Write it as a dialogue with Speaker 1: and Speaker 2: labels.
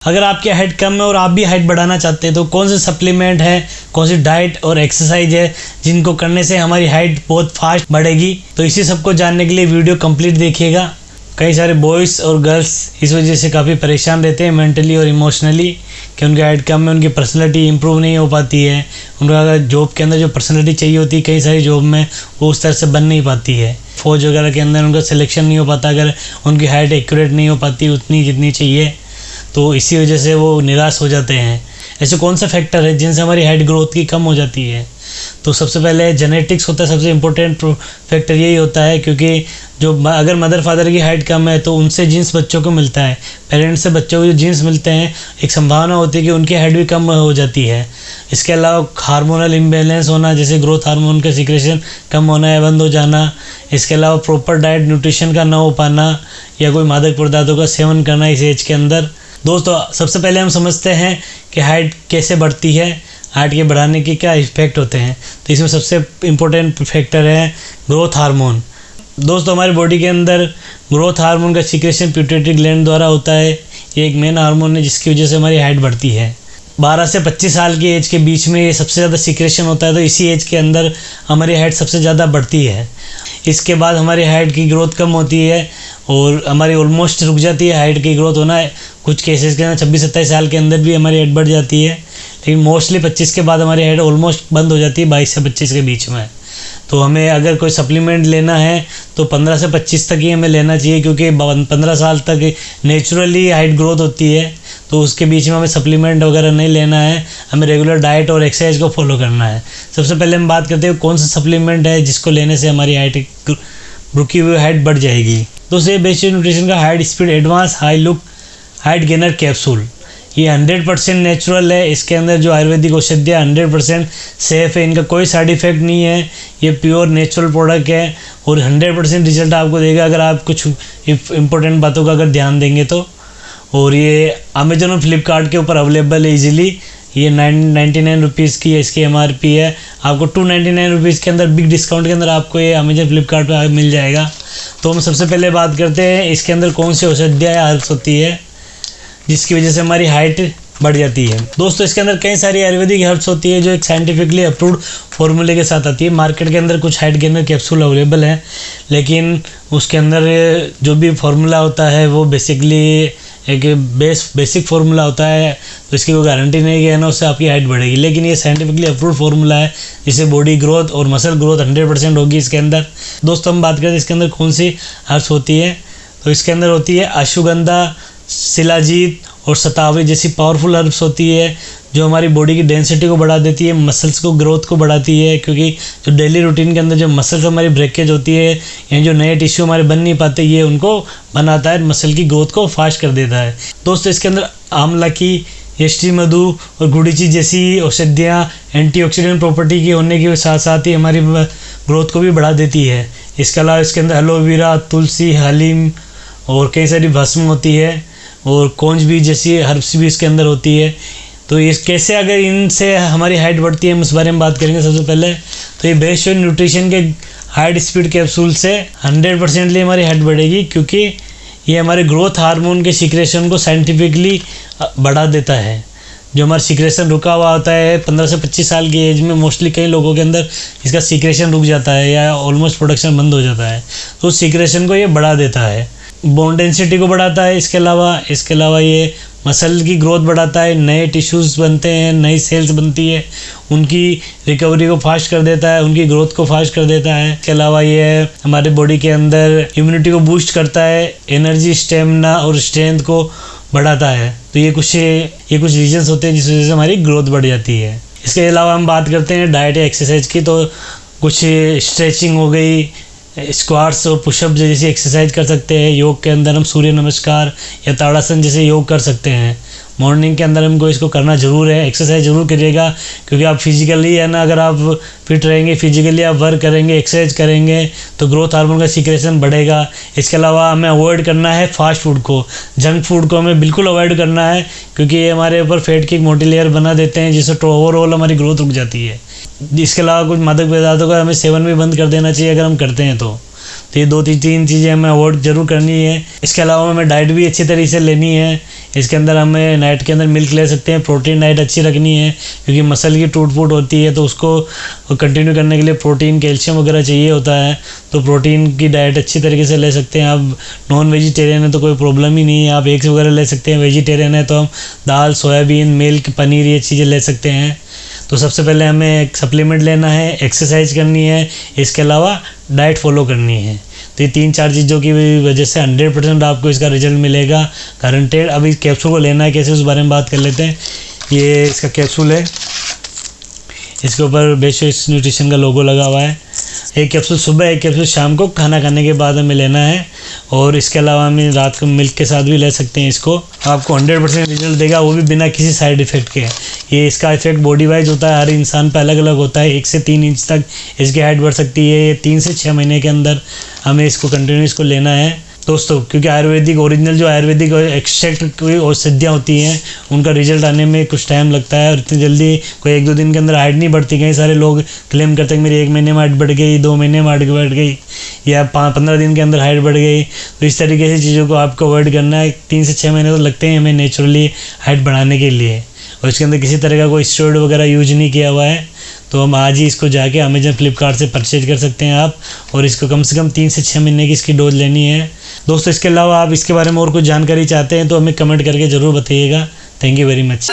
Speaker 1: अगर आपकी हाइट कम है और आप भी हाइट बढ़ाना चाहते हैं तो कौन से सप्लीमेंट है, कौन सी डाइट और एक्सरसाइज है जिनको करने से हमारी हाइट बहुत फास्ट बढ़ेगी, तो इसी सब को जानने के लिए वीडियो कंप्लीट देखिएगा। कई सारे बॉयज़ और गर्ल्स इस वजह से काफ़ी परेशान रहते हैं मेंटली और इमोशनली कि उनकी हाइट कम है, उनकी पर्सनैलिटी इंप्रूव नहीं हो पाती है। उनका अगर जॉब के अंदर जो पर्सनैलिटी चाहिए होती है कई सारी जॉब में वो उस तरह से बन नहीं पाती है। फौज वगैरह के अंदर उनका सिलेक्शन नहीं हो पाता अगर उनकी हाइट एक्यूरेट नहीं हो पाती उतनी जितनी चाहिए, तो इसी वजह से वो निराश हो जाते हैं। ऐसे कौन सा फैक्टर है जिनसे हमारी हाइट ग्रोथ की कम हो जाती है? तो सबसे पहले जेनेटिक्स होता है, सबसे इम्पोर्टेंट फैक्टर यही होता है, क्योंकि जो अगर मदर फादर की हाइट कम है तो उनसे जीन्स बच्चों को मिलता है, पेरेंट्स से बच्चों को जो जीन्स मिलते हैं एक संभावना होती है कि उनकी हाइट भी कम हो जाती है। इसके अलावा हार्मोनल इम्बैलेंस होना, जैसे ग्रोथ हार्मोन का सीक्रेशन कम होना या बंद हो जाना। इसके अलावा प्रॉपर डाइट न्यूट्रिशन का ना हो पाना या कोई मादक पदार्थों का सेवन करना इस एज के अंदर। दोस्तों सबसे पहले हम समझते हैं कि हाइट कैसे बढ़ती है, हाइट के बढ़ाने के क्या इफ़ेक्ट होते हैं। तो इसमें सबसे इम्पोर्टेंट फैक्टर है ग्रोथ हार्मोन। दोस्तों हमारी बॉडी के अंदर ग्रोथ हार्मोन का सीक्रेशन पिट्यूटरी ग्लैंड द्वारा होता है। ये एक मेन हार्मोन है जिसकी वजह से हमारी हाइट बढ़ती है। 12 से 25 साल की एज के बीच में ये सबसे ज़्यादा सीक्रेशन होता है, तो इसी एज के अंदर हमारी हाइट सबसे ज़्यादा बढ़ती है। इसके बाद हमारी हाइट की ग्रोथ कम होती है और हमारी ऑलमोस्ट रुक जाती है हाइट की ग्रोथ होना। कुछ केसेस के अंदर 26-27 साल के अंदर भी हमारी हाइट बढ़ जाती है, लेकिन मोस्टली 25 के बाद हमारी हाइट ऑलमोस्ट बंद हो जाती है 22 से 25 के बीच में। तो हमें अगर कोई सप्लीमेंट लेना है तो 15 से 25 तक ही हमें लेना चाहिए, क्योंकि 15 साल तक नेचुरली हाइट ग्रोथ होती है, तो उसके बीच में हमें सप्लीमेंट वगैरह नहीं लेना है। हमें रेगुलर डाइट और एक्सरसाइज को फॉलो करना है। सबसे पहले हम बात करते हैं कौन सा सप्लीमेंट है जिसको लेने से हमारी हाइट रुकी हुई हाइट बढ़ जाएगी। तो ये बेसिक न्यूट्रिशन का height speed advance high look height gainer capsule, ये 100% नेचुरल है। इसके अंदर जो आयुर्वेदिक औषधियाँ 100% सेफ़ है, इनका कोई साइड इफ़ेक्ट नहीं है। ये प्योर नेचुरल प्रोडक्ट है और 100% रिजल्ट आपको देगा अगर आप कुछ इंपॉर्टेंट बातों का अगर ध्यान देंगे तो। और ये अमेजन और फ्लिपकार्ट के ऊपर अवेलेबल है ईजिली। ये 99 रुपीज़ की इसकी MRP है। आपको 299 रुपीज़ के अंदर बिग डिस्काउंट के अंदर आपको ये अमेजन फ्लिपकार्ट पर मिल जाएगा। तो हम सबसे पहले बात करते हैं इसके अंदर कौन सी औषधियाँ या हर्ब्स होती है जिसकी वजह से हमारी हाइट बढ़ जाती है। दोस्तों इसके अंदर कई सारी आयुर्वेदिक हर्ब्स होती है जो एक साइंटिफिकली अप्रूव्ड फॉर्मूले के साथ आती है। मार्केट के अंदर कुछ हाइट गेनर कैप्सूल अवेलेबल है, लेकिन उसके अंदर जो भी फार्मूला होता है वो बेसिकली एक बेसिक फार्मूला होता है, तो इसकी कोई गारंटी नहीं है ना उससे आपकी हाइट बढ़ेगी। लेकिन ये साइंटिफिकली अप्रूव्ड फार्मूला है जिससे बॉडी ग्रोथ और मसल ग्रोथ 100% होगी इसके अंदर। दोस्तों हम बात करते हैं इसके अंदर कौन सी हर्ब्स होती है, तो इसके अंदर होती है अश्वगंधा, शिलाजीत और शतावरी जैसी पावरफुल हर्ब्स होती है जो हमारी बॉडी की डेंसिटी को बढ़ा देती है, मसल्स को ग्रोथ को बढ़ाती है, क्योंकि जो डेली रूटीन के अंदर जो मसल्स हमारी ब्रेकेज होती है या जो नए टिश्यू हमारे बन नहीं पाते ये उनको बनाता है, मसल की ग्रोथ को फास्ट कर देता है। दोस्तों इसके अंदर आंवला की, यष्टि मधु और गुड़ीची जैसी औषधियाँ एंटीऑक्सीडेंट प्रॉपर्टी की होने के साथ साथ ही हमारी ग्रोथ को भी बढ़ा देती है। इसके अलावा इसके अंदर एलोवेरा, तुलसी, हलीम और कई सारी भस्म होती है और कौंज भी जैसी हर्ब्स भी इसके अंदर होती है। तो इस कैसे अगर इनसे हमारी हाइट बढ़ती है हम उस बारे में बात करेंगे। सबसे पहले तो ये बेस्ट न्यूट्रिशन के हाइट स्पीड कैप्सूल से 100% हमारी हाइट बढ़ेगी, क्योंकि ये हमारे ग्रोथ हार्मोन के सीक्रेशन को साइंटिफिकली बढ़ा देता है। जो हमारा सीक्रेशन रुका हुआ होता है 15 से 25 साल की एज में मोस्टली कई लोगों के अंदर इसका सीक्रेशन रुक जाता है या ऑलमोस्ट प्रोडक्शन बंद हो जाता है, तो उस सीक्रेशन को ये बढ़ा देता है। बोन डेंसिटी को बढ़ाता है। इसके अलावा ये मसल की ग्रोथ बढ़ाता है, नए टिश्यूज़ बनते हैं, नई सेल्स बनती है, उनकी रिकवरी को फास्ट कर देता है, उनकी ग्रोथ को फास्ट कर देता है। इसके अलावा ये हमारे बॉडी के अंदर इम्यूनिटी को बूस्ट करता है, एनर्जी, स्टेमिना और स्ट्रेंथ को बढ़ाता है। तो ये कुछ रीजंस होते हैं जिस वजह से हमारी ग्रोथ बढ़ जाती है। इसके अलावा हम बात करते हैं डाइट या एक्सरसाइज की, तो कुछ स्ट्रेचिंग हो गई, स्क्वाट्स और पुशअप जैसी एक्सरसाइज कर सकते हैं। योग के अंदर हम सूर्य नमस्कार या ताड़ासन जैसे योग कर सकते हैं। मॉर्निंग के अंदर हमको इसको करना ज़रूर है, एक्सरसाइज ज़रूर करिएगा, क्योंकि आप फिजिकली है ना अगर आप फिट रहेंगे, फिजिकली आप वर्क करेंगे, एक्सरसाइज करेंगे तो ग्रोथ हार्मोन का सीक्रेशन बढ़ेगा। इसके अलावा हमें अवॉइड करना है फास्ट फूड को, जंक फूड को हमें बिल्कुल अवॉइड करना है, क्योंकि ये हमारे ऊपर फैट की एक मोटी लेयर बना देते हैं जिससे ओवरऑल हमारी ग्रोथ रुक जाती है। इसके अलावा कुछ मादक पदार्थों का हमें सेवन भी बंद कर देना चाहिए अगर हम करते हैं तो ये 2-3 चीज़ें हमें अवॉइड जरूर करनी है। इसके अलावा हमें डाइट भी अच्छी तरीके से लेनी है। इसके अंदर हमें नाइट के अंदर मिल्क ले सकते हैं। प्रोटीन डाइट अच्छी रखनी है क्योंकि मसल की टूट फूट होती है, तो उसको कंटिन्यू करने के लिए प्रोटीन, कैल्शियम वगैरह चाहिए होता है। तो प्रोटीन की डाइट अच्छी तरीके से ले सकते हैं। आप नॉन वेजिटेरियन है तो कोई प्रॉब्लम ही नहीं है, आप एग्स वगैरह ले सकते हैं। वेजिटेरियन है तो हम दाल, सोयाबीन, मिल्क, पनीर ये चीज़ें ले सकते हैं। तो सबसे पहले हमें एक सप्लीमेंट लेना है, एक्सरसाइज करनी है, इसके अलावा डाइट फॉलो करनी है। तो ये 3-4 चीज़ों की वजह से 100% आपको इसका रिजल्ट मिलेगा गारंटेड। अभी कैप्सूल को लेना है कैसे, उस बारे में बात कर लेते हैं। ये इसका कैप्सूल है, इसके ऊपर बेसिस न्यूट्रिशन का लोगो लगा हुआ है। एक कैप्सूल सुबह, एक कैप्सूल शाम को खाना खाने के बाद हमें लेना है। और इसके अलावा हम रात को मिल्क के साथ भी ले सकते हैं। इसको आपको 100% रिजल्ट देगा, वो भी बिना किसी साइड इफ़ेक्ट के। ये इसका इफेक्ट बॉडी वाइज होता है, हर इंसान पे अलग अलग होता है। 1 से 3 इंच तक इसकी हाइट बढ़ सकती है। ये 3 से 6 महीने के अंदर हमें इसको कंटिन्यू इसको लेना है दोस्तों, क्योंकि आयुर्वेदिक ओरिजिनल जो आयुर्वेदिक एक्सट्रैक्ट की औषधियाँ होती हैं उनका रिजल्ट आने में कुछ टाइम लगता है, और इतनी जल्दी कोई 1-2 दिन के अंदर हाइट नहीं बढ़ती। कई सारे लोग क्लेम करते हैं कि मेरी 1 महीने में हाइट बढ़ गई, 2 महीने में हाइट बढ़ गई, या 15 दिन के अंदर हाइट बढ़ गई। तो इस तरीके से चीज़ों को आपको अवॉइड करना है। 3 से 6 महीने तो लगते हैं हमें नेचुरली हाइट बढ़ाने के लिए, और इसके अंदर किसी तरह का कोई स्टेरॉइड वगैरह यूज नहीं किया हुआ है। तो हम आज ही इसको जाके अमेजन, फ्लिपकार्ट से परचेज कर सकते हैं आप, और इसको कम से कम 3 से 6 महीने की इसकी डोज लेनी है दोस्तों। इसके अलावा आप इसके बारे में और कुछ जानकारी चाहते हैं तो हमें कमेंट करके ज़रूर बताइएगा। Thank you very much.